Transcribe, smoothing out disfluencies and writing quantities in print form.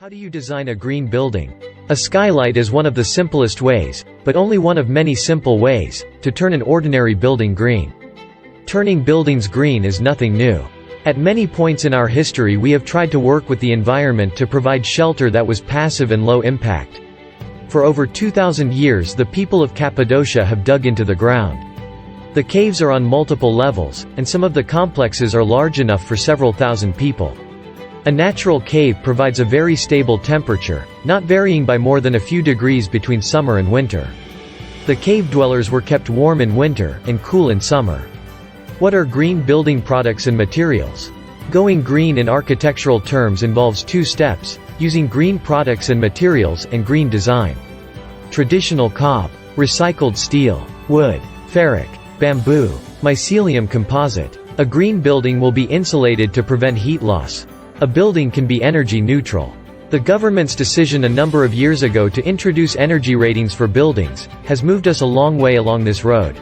How do you design a green building? A skylight is one of the simplest ways, but only one of many simple ways, to turn an ordinary building green. Turning buildings green is nothing new. At many points in our history we have tried to work with the environment to provide shelter that was passive and low impact. For over 2,000 years the people of Cappadocia have dug into the ground. The caves are on multiple levels, and some of the complexes are large enough for several thousand people. A natural cave provides a very stable temperature, not varying by more than a few degrees between summer and winter. The cave dwellers were kept warm in winter, and cool in summer. What are green building products and materials? Going green in architectural terms involves two steps: using green products and materials, and green design. Traditional cob, recycled steel, wood, ferric, bamboo, mycelium composite. A green building will be insulated to prevent heat loss. A building can be energy neutral. The government's decision a number of years ago to introduce energy ratings for buildings has moved us a long way along this road.